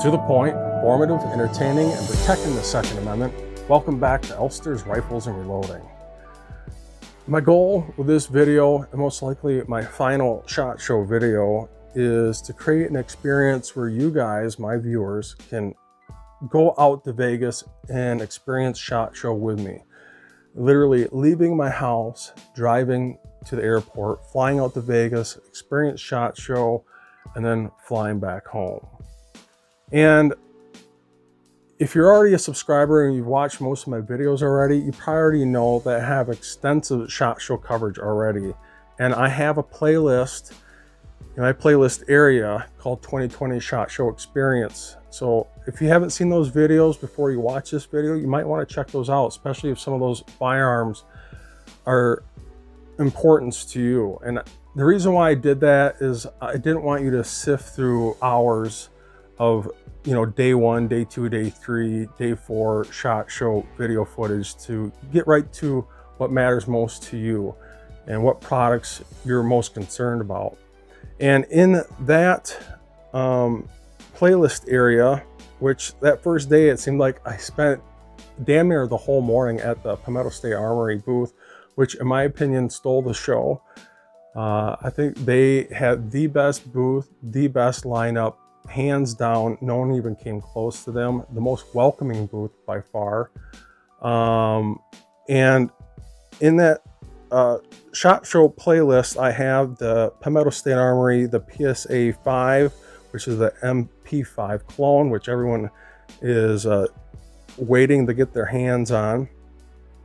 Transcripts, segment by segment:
To the point, informative, entertaining, and protecting the Second Amendment. Welcome back to Elfster's Rifles and Reloading. My goal with this video, and most likely my final SHOT Show video, is to create an experience where you guys, my viewers, can go out to Vegas and experience SHOT Show with me. Literally leaving my house, driving to the airport, flying out to Vegas, experience SHOT Show, and then flying back home. And if you're already a subscriber and you've watched most of my videos already, you probably already know that I have extensive SHOT Show coverage already. And I have a playlist in my playlist area called 2020 SHOT Show Experience. So if you haven't seen those videos before you watch this video, you might want to check those out, especially if some of those firearms are important to you. And the reason why I did that is I didn't want you to sift through hours of, day 1, day 2, day 3, day 4 SHOT Show video footage to get right to what matters most to you and what products you're most concerned about. And in that playlist area, which that first day, it seemed like I spent damn near the whole morning at the Palmetto State Armory booth, which in my opinion stole the show. I think they had the best booth, the best lineup, hands down. No one even came close to them. The most welcoming booth by far. And in that SHOT Show playlist, I have the Palmetto State Armory, the PSA 5, which is the MP5 clone, which everyone is waiting to get their hands on.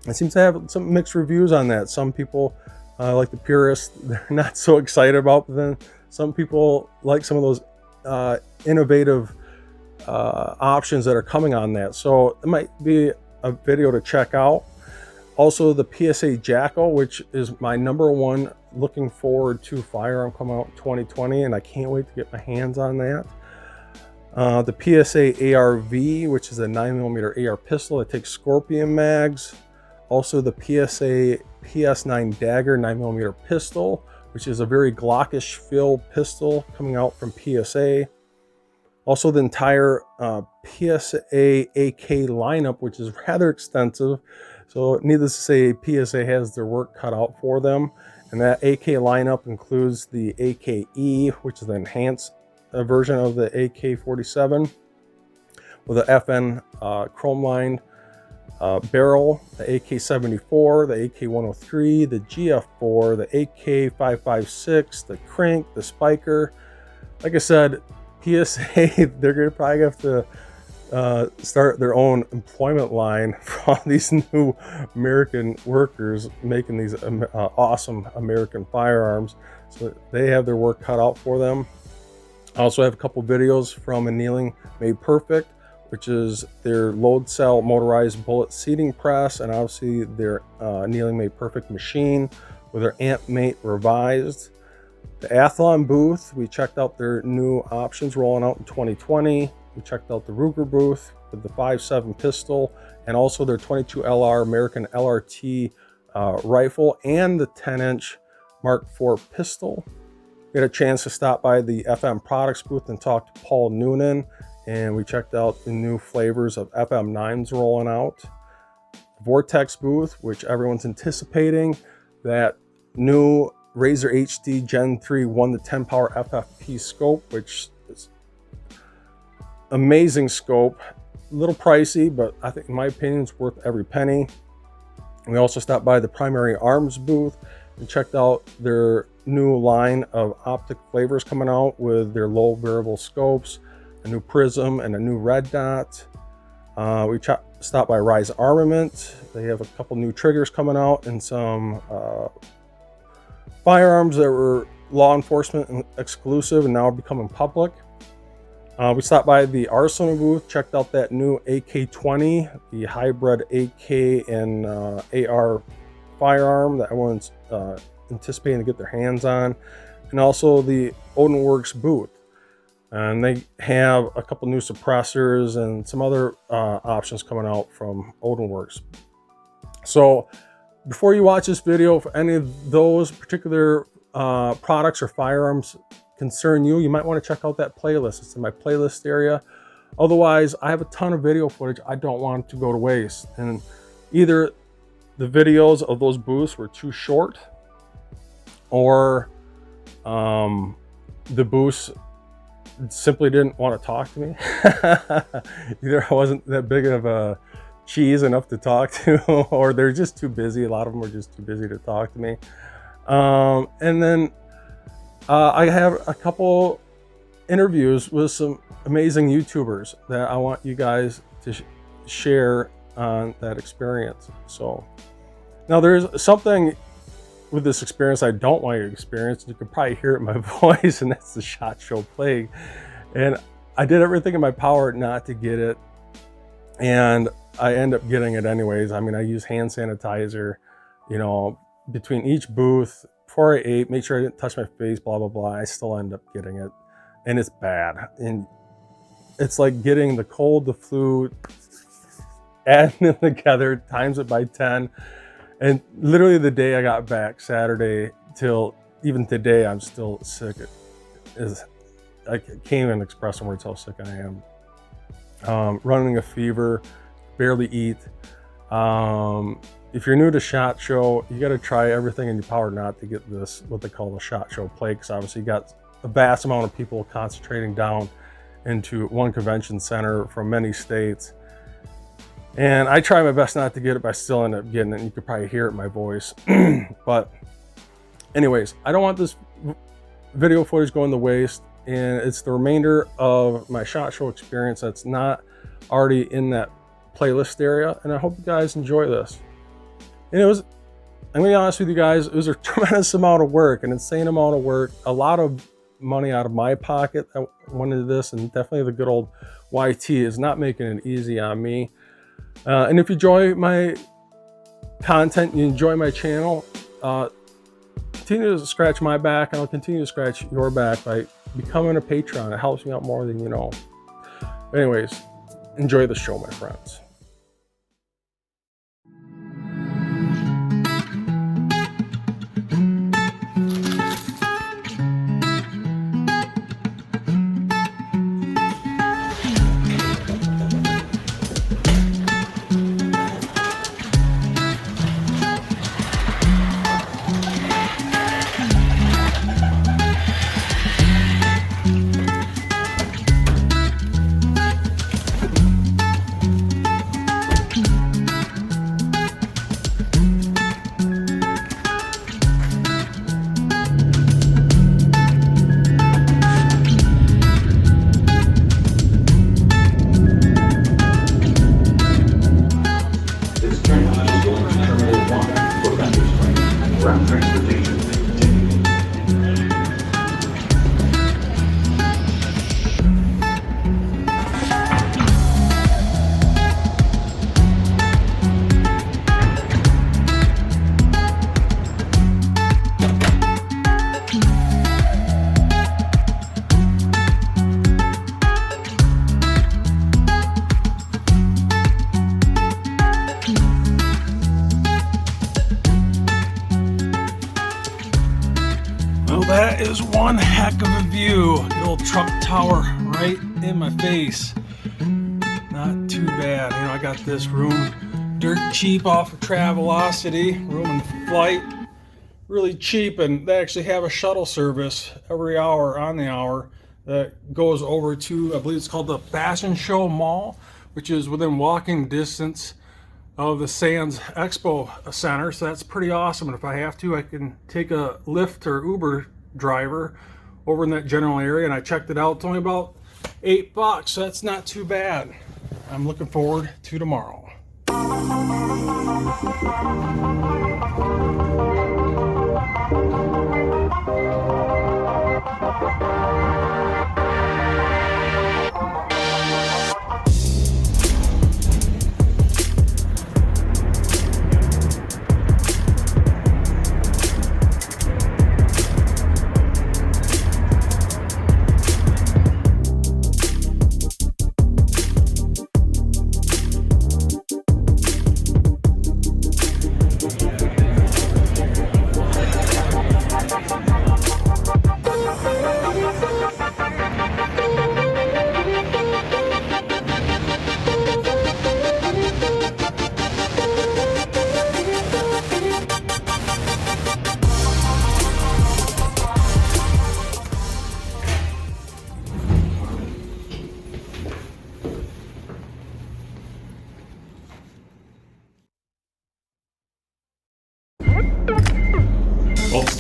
It seems to have some mixed reviews on that. Some people, like the purists, they're not so excited about, but then some people like some of those innovative options that are coming on that. So it might be a video to check out. Also the PSA Jackal, which is my #1 looking forward to firearm coming out in 2020, and I can't wait to get my hands on that. The PSA ARV, which is a 9mm AR pistol that takes Scorpion mags. Also the PSA PS9 Dagger 9mm pistol, which is a very Glockish feel pistol coming out from PSA. Also the entire PSA AK lineup, which is rather extensive. So needless to say, PSA has their work cut out for them. And that AK lineup includes the AKE, which is the enhanced version of the AK-47 with an FN chrome-lined barrel, the AK-74, the AK-103, the GF4, the AK-556, the crank, the spiker. Like I said, PSA, they're gonna probably have to start their own employment line for all these new American workers making these awesome American firearms. So they have their work cut out for them. I also have a couple videos from Annealing Made Perfect, which is their load cell motorized bullet seating press, and obviously their Annealing Made Perfect machine with their Amp Mate revised. The Athlon booth, we checked out their new options rolling out in 2020. We checked out the Ruger booth with the 5.7 pistol and also their 22 LR American LRT rifle and the 10-inch Mark IV pistol. We had a chance to stop by the FM Products booth and talk to Paul Noonan, and we checked out the new flavors of FM9s rolling out. Vortex booth, which everyone's anticipating, that new Razor HD Gen 3 1-10 power FFP scope, which is amazing scope. A little pricey, but I think in my opinion it's worth every penny. We also stopped by the Primary Arms booth and checked out their new line of optic flavors coming out with their low variable scopes, a new prism and a new red dot. We stopped by Rise Armament. They have a couple new triggers coming out and some firearms that were law enforcement exclusive and now becoming public. We stopped by the Arsenal booth, checked out that new AK-20, the hybrid AK and AR firearm that everyone's anticipating to get their hands on, and also the Odinworks booth. And they have a couple new suppressors and some other options coming out from Odinworks. So before you watch this video, if any of those particular products or firearms concern you, you might want to check out that playlist. It's in my playlist area. Otherwise, I have a ton of video footage I don't want to go to waste. And either the videos of those booths were too short, or the booths simply didn't want to talk to me. Either I wasn't that big of a cheese enough to talk to, or they're just too busy. A lot of them are just too busy to talk to me. And then I have a couple interviews with some amazing YouTubers that I want you guys to share on that experience. So now there's something with this experience I don't want you to experience. You can probably hear it in my voice, and that's the SHOT Show plague. And I did everything in my power not to get it, and I end up getting it anyways. I mean, I use hand sanitizer, you know, between each booth before I ate, make sure I didn't touch my face, blah, blah, blah. I still end up getting it, and it's bad. And it's like getting the cold, the flu, adding them together, times it by 10. And literally the day I got back, Saturday, till even today, I'm still sick. I can't even express in words how sick I am. Running a fever, barely eat. If you're new to SHOT Show, you got to try everything in your power not to get this, what they call the SHOT Show plague, because obviously you got a vast amount of people concentrating down into one convention center from many states. And I try my best not to get it, but I still end up getting it. And you could probably hear it in my voice. But anyways, I don't want this video footage going to waste. And it's the remainder of my SHOT Show experience that's not already in that playlist area. And I hope you guys enjoy this. And I'm going to be honest with you guys, it was a tremendous amount of work, an insane amount of work, a lot of money out of my pocket that went into this. And definitely the good old YT is not making it easy on me. And if you enjoy my content, you enjoy my channel, continue to scratch my back, and I'll continue to scratch your back by becoming a patron. It helps me out more than you know. Anyways, enjoy the show, my friends. That is one heck of a view. The old Trump Tower right in my face. Not too bad. You know, I got this room dirt cheap off of Travelocity, room and flight. Really cheap, and they actually have a shuttle service every hour on the hour that goes over to, I believe it's called the Fashion Show Mall, which is within walking distance of the Sands Expo Center. So that's pretty awesome. And if I have to, I can take a Lyft or Uber driver over in that general area, and I checked it out. It's only about $8, so that's not too bad. I'm looking forward to tomorrow.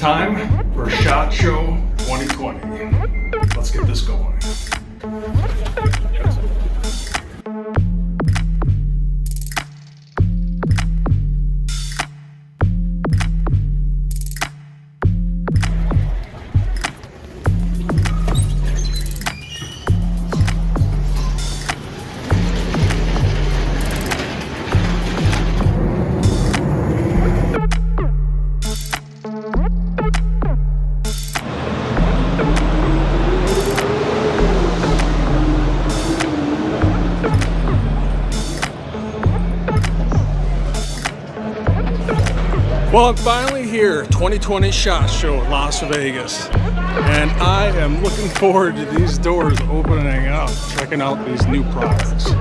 time for SHOT Show 2020. Let's get this going. Well, I'm finally here, 2020 SHOT Show at Las Vegas, and I am looking forward to these doors opening up, checking out these new products.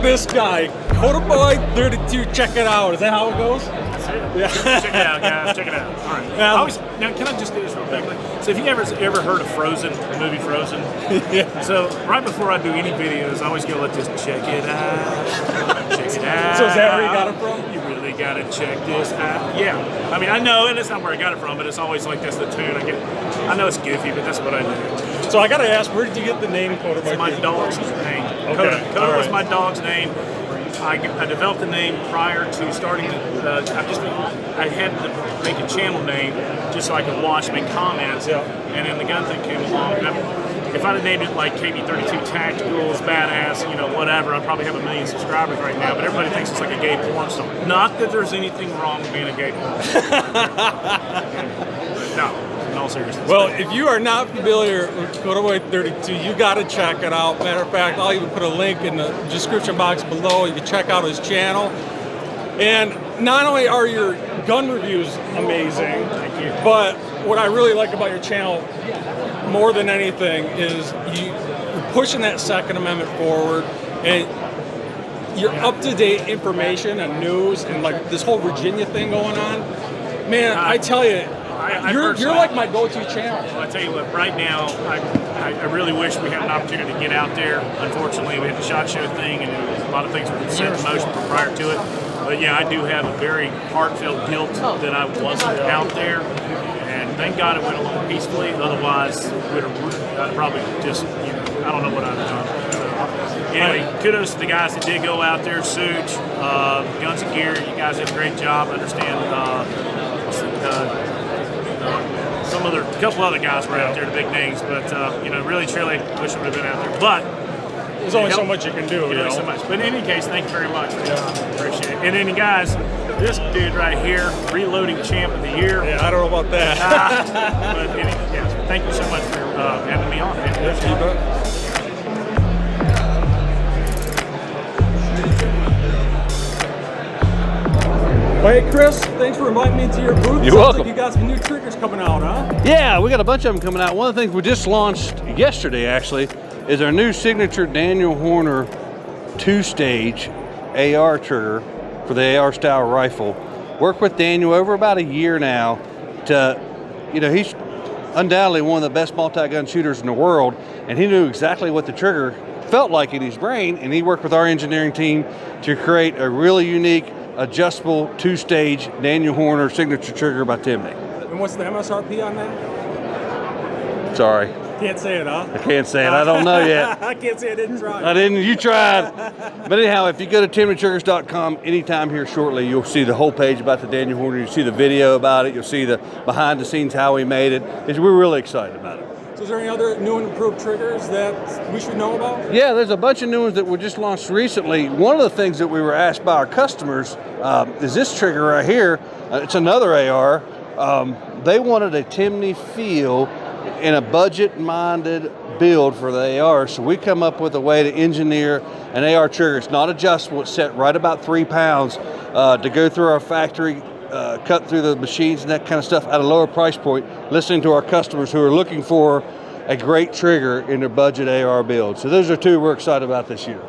This guy, COPPA 32, check it out. Is that how it goes? That's it. Yeah. Check it out, guys. Check it out. All right. Now, can I just do this real quickly? So, if you ever heard of Frozen, the movie Frozen? Yeah. So, right before I do any videos, I always go like this: check it out, check it out. So, is that where you got it from? You really got to check this out. Yeah. I mean, I know, and it's not where I got it from, but it's always like that's the tune I get. I know it's goofy, but that's what I do. So, I got to ask, where did you get the name COPPA? It's my dog's name. Okay. COPPA was my dog's name. I developed the name prior to starting the. I had to make a channel name just so I could watch, make comments, and then the gun thing came along. If I'd have named it like KB32 Tacticals, Badass, whatever, I'd probably have 1 million subscribers right now. But everybody thinks it's like a gay porn star. Not that there's anything wrong with being a gay porn star. No. In all seriousness. Well, if you are not familiar with COPPA 32, you got to check it out. Matter of fact, I'll even put a link in the description box below. You can check out his channel. And not only are your gun reviews amazing, but what I really like about your channel more than anything is you're pushing that Second Amendment forward, and your up-to-date information and news, and like this whole Virginia thing going on. Man, I tell you, you're like my go-to channel. Well, I tell you what, right now, I really wish we had an opportunity to get out there. Unfortunately, we had the SHOT Show thing, and a lot of things were set in motion prior to it. But yeah, I do have a very heartfelt guilt that I wasn't out there. And thank God it went along peacefully. Otherwise, I'd probably just, I don't know what I'd have done. Anyway, kudos to the guys that did go out there. Suge, Guns and Gear, you guys did a great job. I understand a couple other guys were out there, the big names, but really, truly, wish I would have been out there. But there's only so much you can do. Only so much. But in any case, thank you very much. Appreciate it. And then, guys, this dude right here, reloading champ of the year. Yeah, I don't know about that. But thank you so much for having me on. Man. Well, hey, Chris, thanks for inviting me into your booth. You're welcome. Like you got some new triggers coming out, huh? Yeah, we got a bunch of them coming out. One of the things we just launched yesterday, actually, is our new signature Daniel Horner 2-stage AR trigger for the AR style rifle. Worked with Daniel over about a year now to, he's undoubtedly one of the best multi-gun shooters in the world, and he knew exactly what the trigger felt like in his brain, and he worked with our engineering team to create a really unique adjustable 2-stage Daniel Horner signature trigger by Timney. And what's the MSRP on that? Sorry. Can't say it, huh? I can't say it. I don't know yet. I can't say I didn't try. I didn't. You tried. But anyhow, if you go to timneytriggers.com anytime here shortly, you'll see the whole page about the Daniel Horner. You'll see the video about it. You'll see the behind the scenes how we made it. We're really excited about it. So is there any other new and improved triggers that we should know about? Yeah, there's a bunch of new ones that were just launched recently. One of the things that we were asked by our customers is this trigger right here. It's another AR. They wanted a Timney feel in a budget-minded build for the AR, so we come up with a way to engineer an AR trigger. It's not adjustable. It's set right about 3 pounds to go through our factory, cut through the machines and that kind of stuff at a lower price point, listening to our customers who are looking for a great trigger in their budget AR build. So those are two we're excited about this year.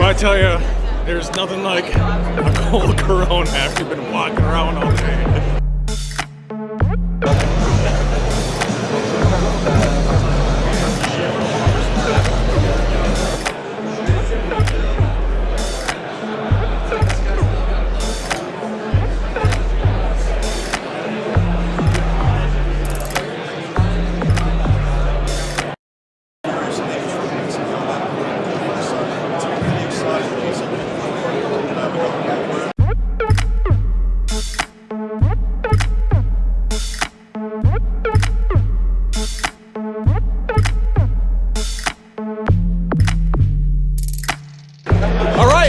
I tell you, there's nothing like a cold Corona after you've been walking around all day.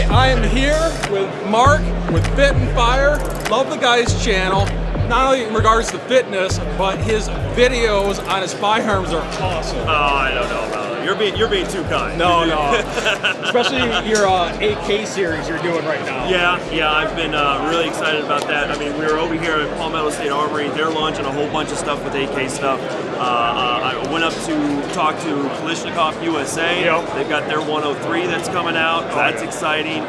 I am here with Mark with Fit and Fire. Love the guy's channel, not only in regards to fitness, but his videos on his firearms are awesome. Oh, I don't know about it. You're being too kind. No. Especially your AK series you're doing right now. Yeah, I've been really excited about that. I mean, we were over here at Palmetto State Armory. They're launching a whole bunch of stuff with AK stuff. I went up to talk to Kalashnikov USA. Yep. They've got their 103 that's coming out. So that's exciting.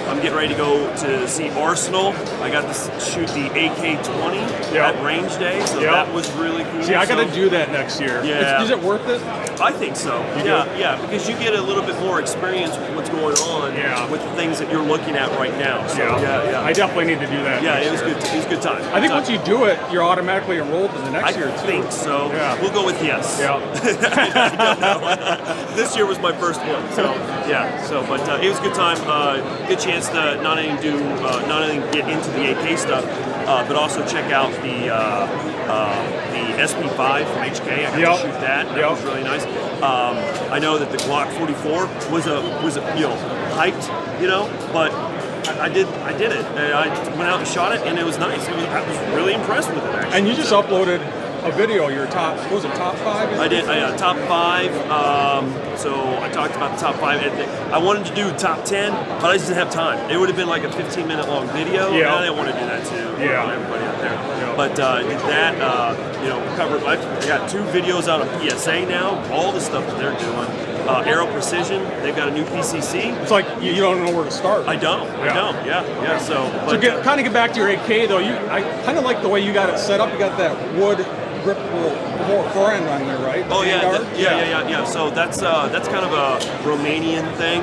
I'm getting ready to go to see Arsenal. I got to shoot the AK-20 at range day, so that was really cool. See, I got to do that next year. Yeah. Is it worth it? I think so. Yeah, because you get a little bit more experience with what's going on with the things that you're looking at right now. So, yeah. I definitely need to do that. Yeah, it was good. It was a good time. I think once you do it, you're automatically enrolled in the next year too. I think so. Yeah. We'll go with yes. Yeah. I don't know. This year was my first one, so yeah. So, but it was a good time. Good chance to not only get into the AK stuff, but also check out the SP5 from HK. I got to shoot that. That was really nice. I know that the Glock 44 was hyped, but I did it. I went out and shot it, and it was nice. I was really impressed with it, actually. And you just uploaded a video, your top, what was it, top 5? I did, top 5. So I talked about the top 5. I wanted to do top 10, but I just didn't have time. It would have been like a 15-minute long video. And I didn't want to do that to everybody out there. But did that, covered. I got 2 videos out of PSA now. All the stuff that they're doing. Aero Precision, they've got a new PCC. It's like you don't know where to start. I don't. Yeah. So kind of get back to your AK though. I kind of like the way you got it set up. You got that wood gripable forend on there, right? Oh yeah. So that's kind of a Romanian thing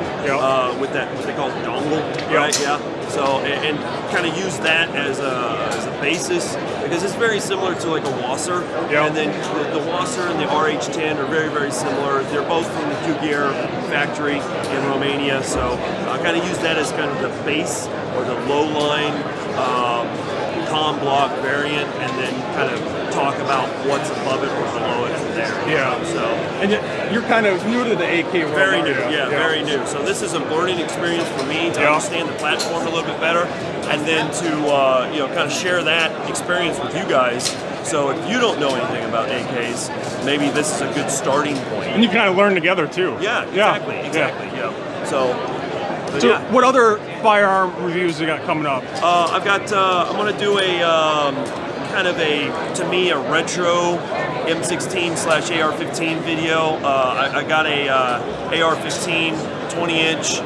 with that what they call dongle, right? Yeah. So and kind of use that as a basis because it's very similar to like a Wasser. And then the Wasser and the RH10 are very, very similar. They're both from the Cugier factory in Romania. So I kind of use that as kind of the base or the low line com block variant, and then kind of talk about what's above it or below it from there. Yeah. So and you're kind of new to the AK world. Very new. Yeah, very new. So this is a learning experience for me to understand the platform a little bit better, and then to kind of share that experience with you guys. So if you don't know anything about AKs, maybe this is a good starting point. And you can kind of learn together too. Yeah. Exactly. Yeah. So what other firearm reviews you got coming up? I'm going to do a kind of to me, a retro M16/AR-15 video. I got a AR-15 20-inch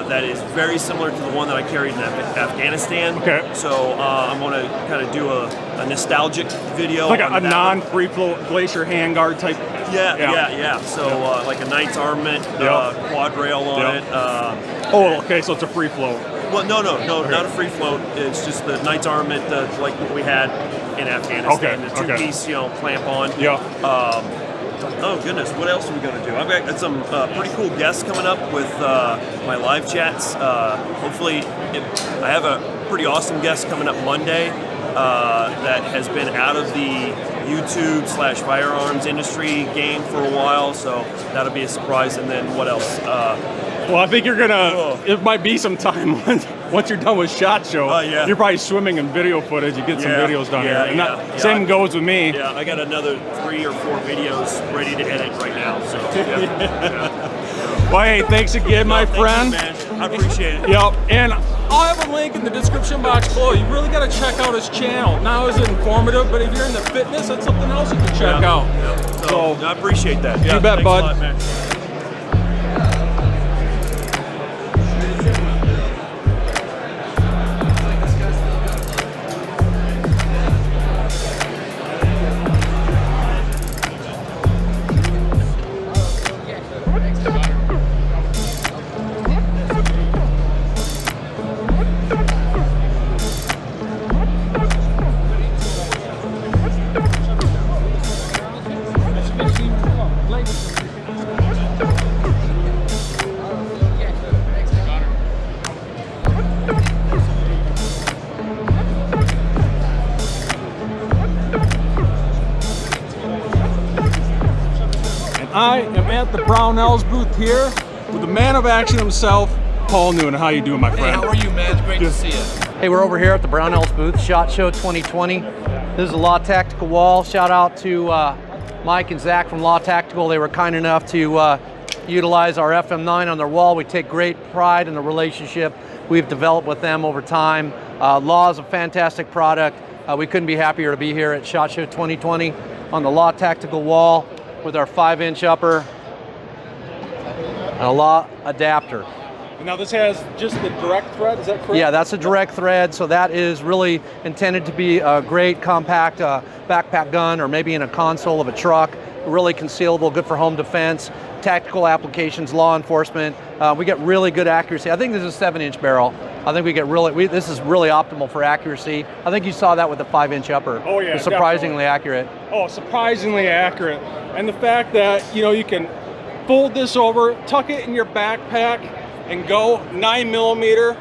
that is very similar to the one that I carried in Afghanistan. Okay. So I'm going to kind of do a nostalgic video. Like a non-free flow glacier handguard type. Yeah. So like a Knight's Armament quad rail on it. Okay, so it's a free flow. Well, no, not a free float. It's just the Knight's Armament, like what we had in Afghanistan. The two-piece, clamp on. Yeah. Oh goodness, what else are we going to do? I've got some pretty cool guests coming up with my live chats. Hopefully, I have a pretty awesome guest coming up Monday that has been out of the YouTube/firearms industry game for a while, so that'll be a surprise. And then what else? Well, I think you're gonna. It might be some time once you're done with SHOT Show. Yeah. You're probably swimming in video footage. You get some videos done here. And same goes with me. Yeah, I got another 3 or 4 videos ready to edit right now. So. Well, hey, thanks again, my friend. Thank you, man. I appreciate it. Yep, and I'll have a link in the description box below. You really got to check out his channel. Not as informative, but if you're into fitness, that's something else you can check out. Yeah. So I appreciate that. You bet, thanks bud. A lot, man. I am at the Brownells booth here with the man of action himself, Paul Noonan. How you doing, my friend? Hey, how are you, man? It's great to see you. Hey, we're over here at the Brownells booth, SHOT Show 2020. This is a Law Tactical wall. Shout out to Mike and Zach from Law Tactical. They were kind enough to utilize our FM9 on their wall. We take great pride in the relationship we've developed with them over time. Law is a fantastic product. We couldn't be happier to be here at SHOT Show 2020 on the Law Tactical wall with our 5-inch upper and a Law adapter. Now this has just the direct thread, is that correct? Yeah, that's a direct thread, so that is really intended to be a great compact backpack gun, or maybe in a console of a truck. Really concealable, good for home defense, tactical applications, law enforcement. We get really good accuracy. I think this is a 7-inch barrel. I think we get this is really optimal for accuracy. I think you saw that with the 5-inch upper. Oh yeah, it's surprisingly accurate. Oh, surprisingly accurate. And the fact that, you can fold this over, tuck it in your backpack, and go 9mm,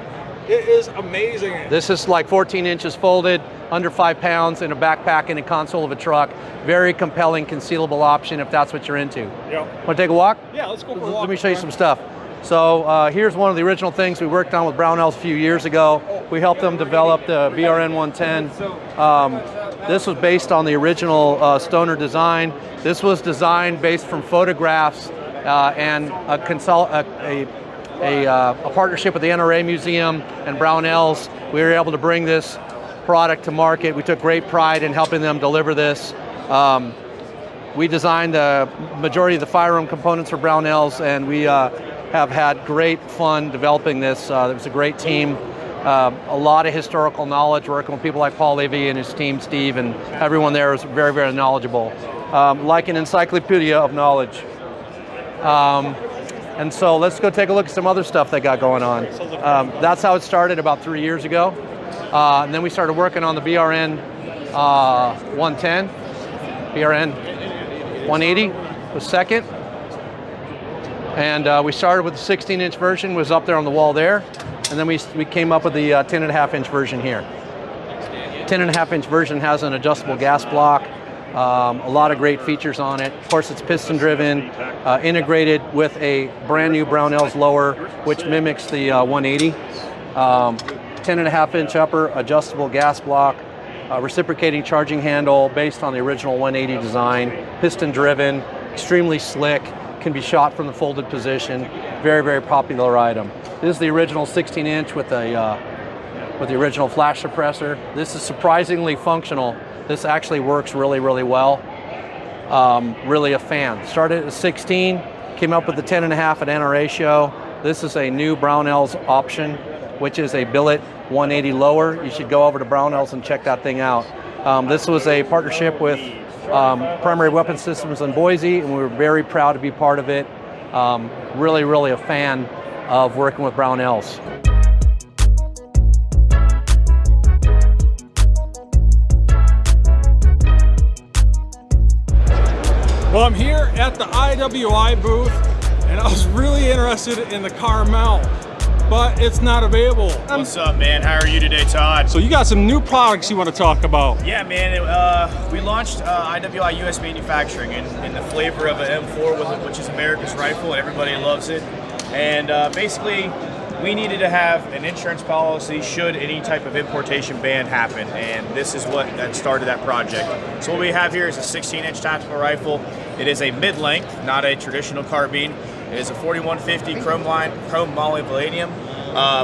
it is amazing. This is like 14 inches folded, under 5 pounds, in a backpack in a console of a truck. Very compelling concealable option if that's what you're into. Yeah. Want to take a walk? Yeah, let's go for a walk. Let me show you some stuff. So here's one of the original things we worked on with Brownells a few years ago. We helped them develop the BRN 110. This was based on the original Stoner design. This was designed based from photographs and a partnership with the NRA Museum and Brownells. We were able to bring this product to market. We took great pride in helping them deliver this. We designed the majority of the firearm components for Brownells, and we have had great fun developing this. It was a great team. A lot of historical knowledge, working with people like Paul Levy and his team, Steve, and everyone there is very, very knowledgeable. Like an encyclopedia of knowledge. And so let's go take a look at some other stuff they got going on. That's how it started about 3 years ago. And then we started working on the BRN 110, BRN 180 was second. And we started with the 16-inch version, was up there on the wall there. And then we came up with the 10.5-inch version here. 10.5-inch version has an adjustable gas block, a lot of great features on it. Of course, it's piston driven, integrated with a brand new Brownells lower, which mimics the 180. 10.5-inch upper, adjustable gas block, reciprocating charging handle based on the original 180 design, piston driven, extremely slick, can be shot from the folded position. Very, very popular item. This is the original 16-inch with the original flash suppressor. This is surprisingly functional This actually works really, really well. Really a fan. Started at 16, came up with the 10.5 at NRA show. This is a new Brownells option, which is a billet 180 lower. You should go over to Brownells and check that thing out. This was a partnership with Primary Weapon Systems in Boise, and we were very proud to be part of it. Really, really a fan of working with Brownells. Well, I'm here at the IWI booth, and I was really interested in the car mount, but it's not available. What's up, man? How are you today, Todd? So you got some new products you want to talk about? Yeah, man. We launched IWI US manufacturing in the flavor of an M4, which is America's rifle, and everybody loves it. And basically, we needed to have an insurance policy should any type of importation ban happen, and this is what that started that project. So what we have here is a 16-inch tactical rifle. It is a mid-length, not a traditional carbine. It is a 4150 chrome moly palladium,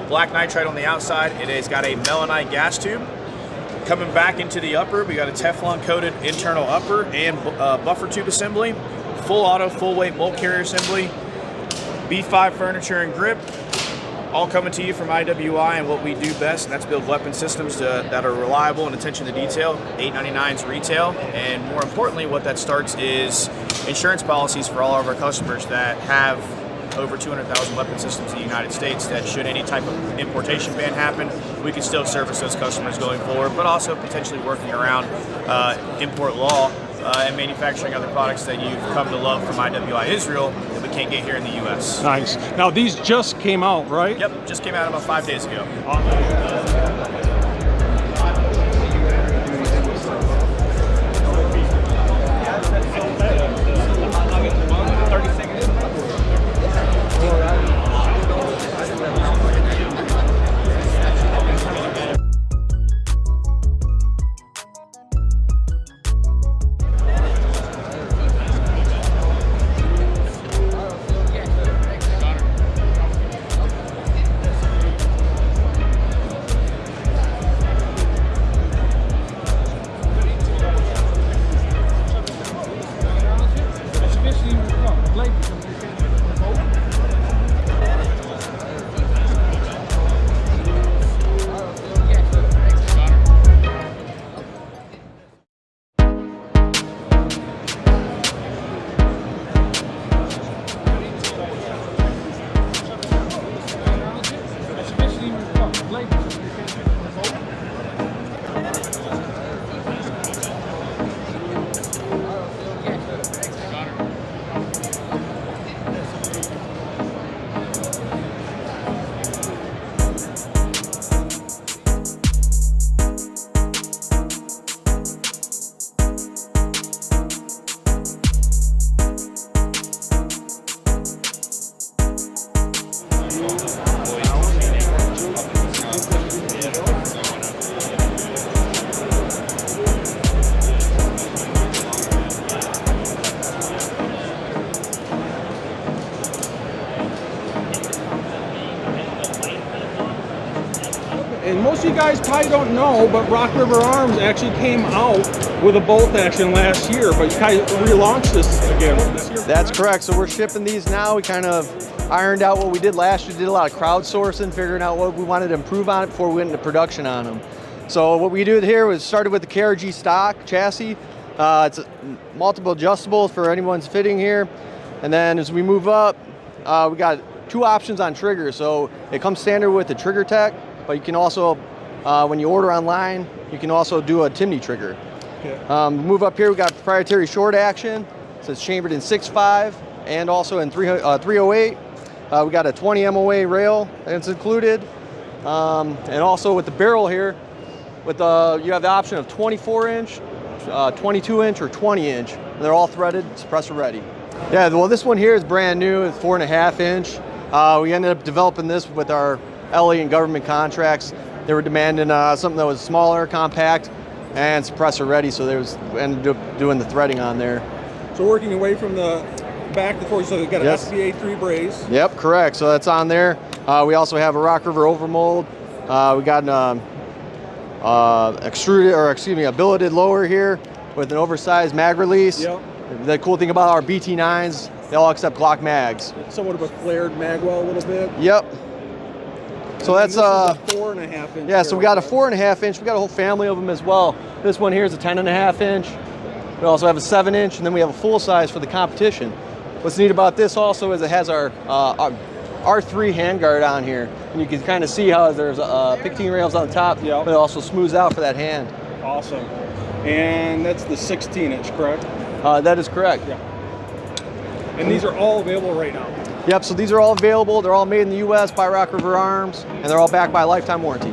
black nitride on the outside. It has got a melanite gas tube. Coming back into the upper, we got a Teflon coated internal upper and buffer tube assembly, full auto, full weight bolt carrier assembly, B5 furniture and grip, all coming to you from IWI and what we do best, and that's build weapon systems that are reliable and attention to detail. $8.99 is retail, and more importantly, what that starts is insurance policies for all of our customers that have over 200,000 weapon systems in the United States, that should any type of importation ban happen, we can still service those customers going forward, but also potentially working around import law and manufacturing other products that you've come to love from IWI Israel that we can't get here in the U.S. Nice. Now these just came out, right? Yep, just came out about 5 days ago. And most of you guys probably don't know, but Rock River Arms actually came out with a bolt action last year, but you guys relaunched this again this year. That's correct. So we're shipping these now. We kind of ironed out what we did last year, did a lot of crowdsourcing, figuring out what we wanted to improve on it before we went into production on them. So what we did here was started with the KRG stock chassis. It's multiple adjustables for anyone's fitting here. And then as we move up, we got two options on triggers. So it comes standard with the trigger tech, but you can also, when you order online, you can also do a Timney trigger. Okay. Move up here, we got proprietary short action. So it's chambered in 6.5 and also in 308. We got a 20 MOA rail that's included. And also with the barrel here, with you have the option of 24-inch, 22-inch, or 20-inch. They're all threaded, suppressor ready. Yeah, well, this one here is brand new. It's 4.5-inch. We ended up developing this with our LA and government contracts. They were demanding something that was smaller, compact, and suppressor ready, so we ended up doing the threading on there. So working away from the back to forward, so they've got an Yes. SBA3 brace. Yep, correct. So that's on there. We also have a Rock River overmold. We got extruded, or excuse me, a billeted lower here with an oversized mag release. Yep. The cool thing about our BT9s, they all accept Glock mags. Somewhat of a flared mag well a little bit. Yep. So that's this is a 4.5 inch. yeah. So we got a 4.5 inch. We got a whole family of them as well. This one here is a 10.5 inch. We also have a 7 inch, and then we have a full size for the competition. What's neat about this also is it has our R3 handguard on here, and you can kind of see how there's 15 rails on the top, Yep. but it also smooths out for that hand. Awesome. And that's the 16 inch, correct? That is correct. Yeah. And these are all available right now. Yep, so these are all available. They're all made in the U.S. by Rock River Arms, and they're all backed by a lifetime warranty.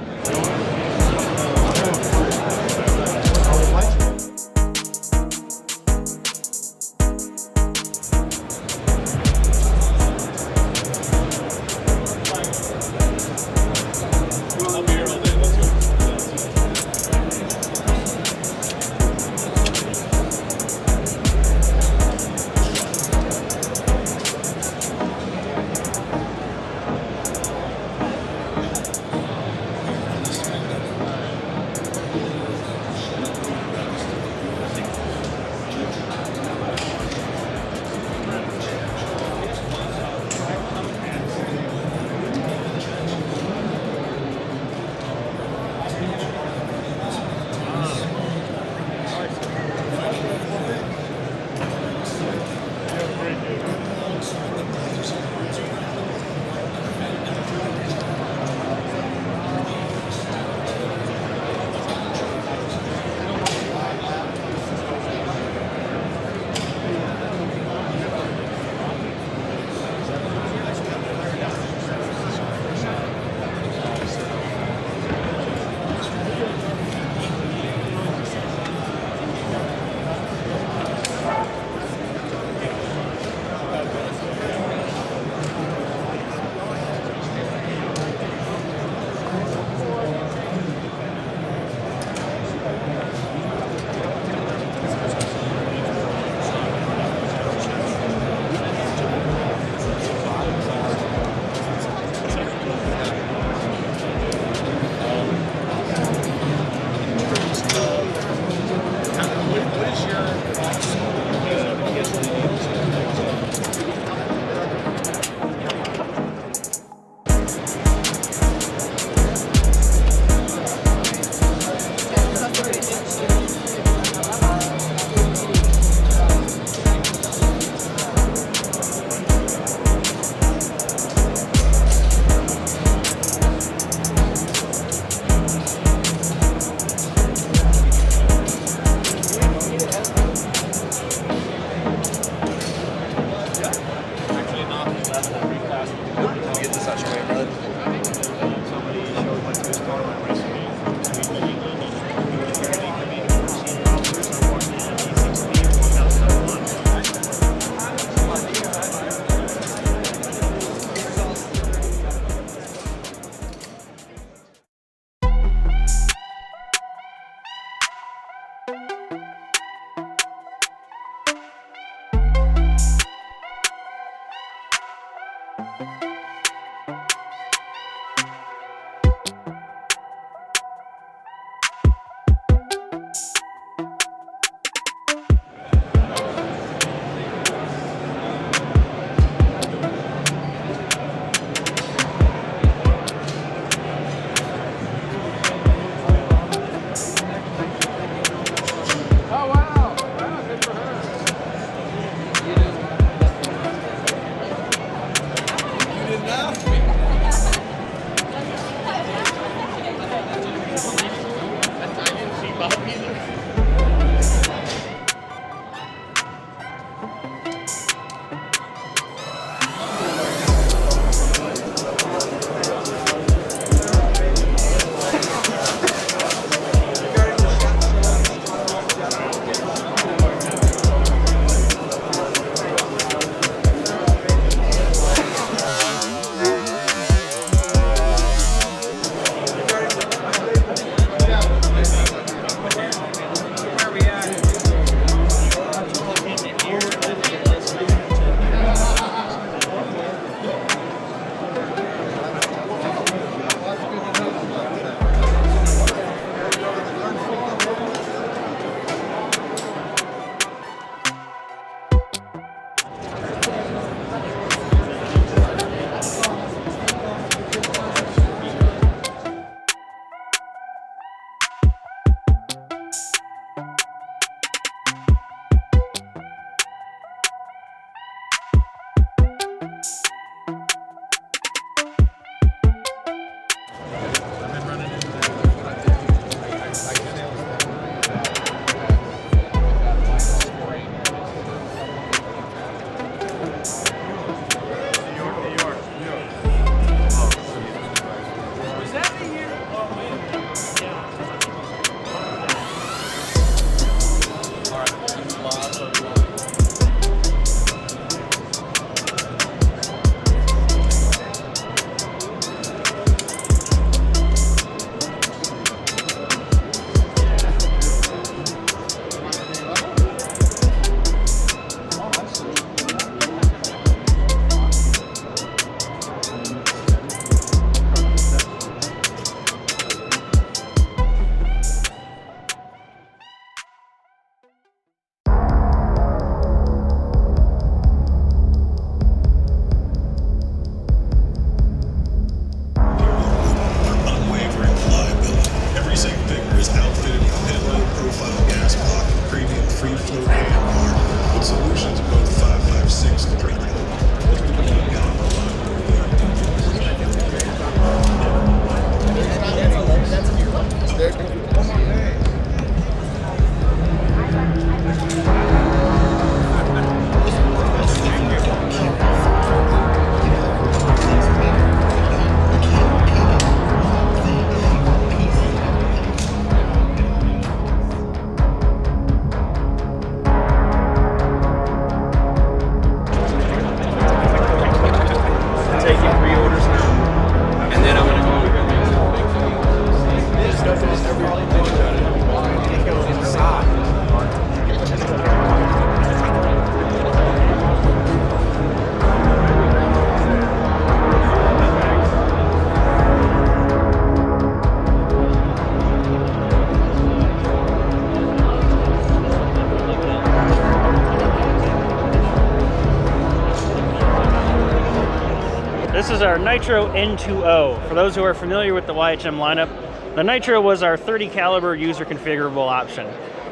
our Nitro N2O. For those who are familiar with the YHM lineup, the Nitro was our 30 caliber user configurable option.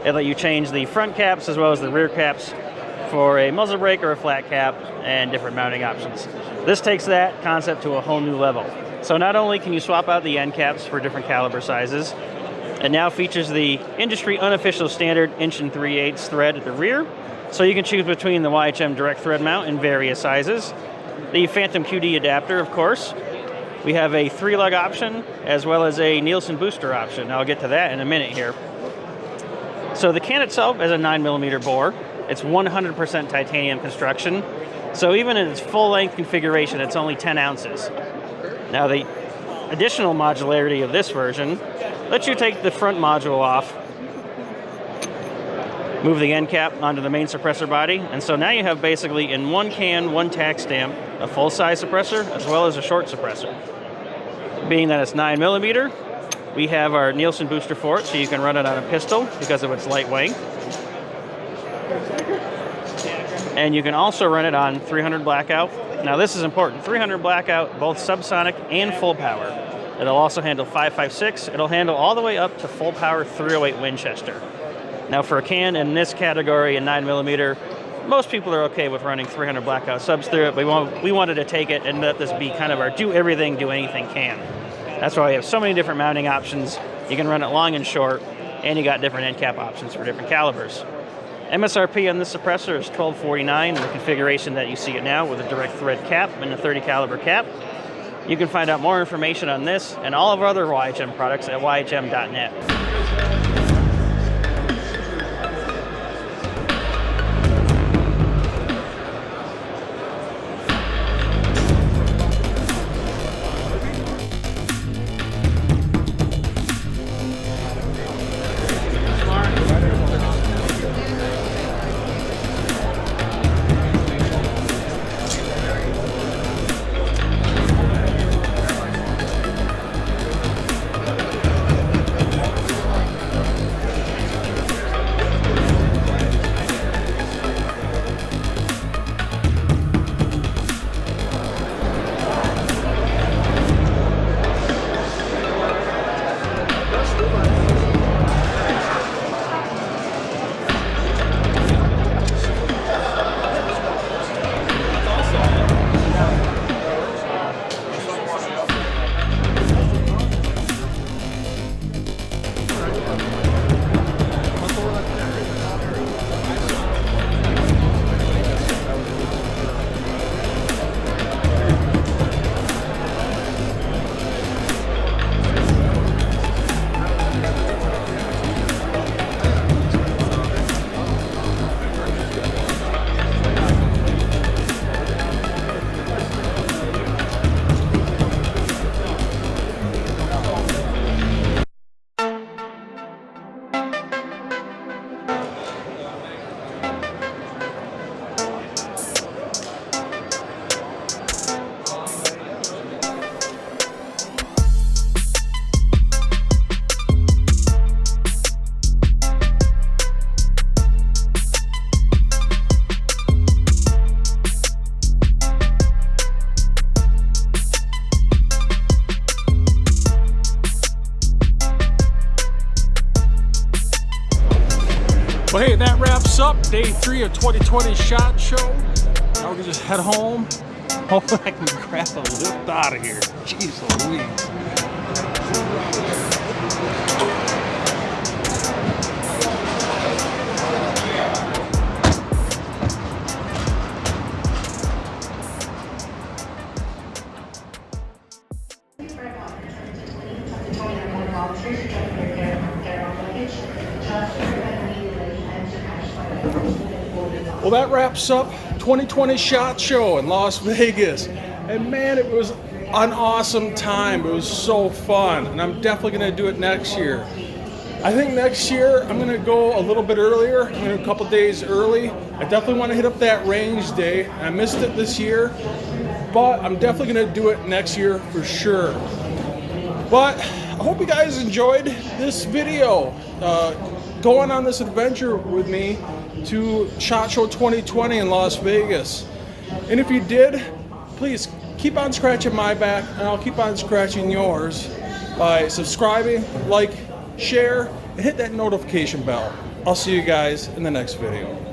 It let you change the front caps as well as the rear caps for a muzzle brake or a flat cap and different mounting options. This takes that concept to a whole new level. So not only can you swap out the end caps for different caliber sizes, it now features the industry unofficial standard 1 3/8" thread at the rear, so you can choose between the YHM direct thread mount in various sizes, the Phantom QD adapter, of course. We have a 3-lug option as well as a Nielsen booster option. I'll get to that in a minute here. So the can itself is a 9mm bore. It's 100% titanium construction, so even in its full-length configuration, it's only 10 ounces. Now, the additional modularity of this version lets you take the front module off, move the end cap onto the main suppressor body, and so now you have basically in one can, one tack stamp, a full-size suppressor as well as a short suppressor. Being that it's 9mm, we have our Nielsen booster for it, so you can run it on a pistol because of its lightweight. And you can also run it on 300 blackout. Now this is important, 300 blackout, both subsonic and full power. It'll also handle 5.56. It'll handle all the way up to full power 308 Winchester. Now for a can in this category in 9mm, most people are okay with running 300 blackout subs through it, but we wanted to take it and let this be kind of our do everything, do anything can. That's why we have so many different mounting options. You can run it long and short, and you got different end cap options for different calibers. MSRP on this suppressor is $1249 in the configuration that you see it now with a direct thread cap and a 30 caliber cap. You can find out more information on this and all of our other YHM products at yhm.net. Well, hey, that wraps up day 3 of 2020 SHOT Show. Now we can just head home. Hopefully I can grab a lift out of here. Jeez Louise. Well, that wraps up 2020 SHOT Show in Las Vegas. And man, it was an awesome time. It was so fun. And I'm definitely going to do it next year. I think next year I'm going to go a little bit earlier. I'm going to go a couple days early. I definitely want to hit up that range day. I missed it this year, but I'm definitely going to do it next year for sure. But I hope you guys enjoyed this video. Going on this adventure with me to SHOT Show 2020 in Las Vegas. And if you did, please keep on scratching my back, and I'll keep on scratching yours by subscribing, like, share, and hit that notification bell. I'll see you guys in the next video.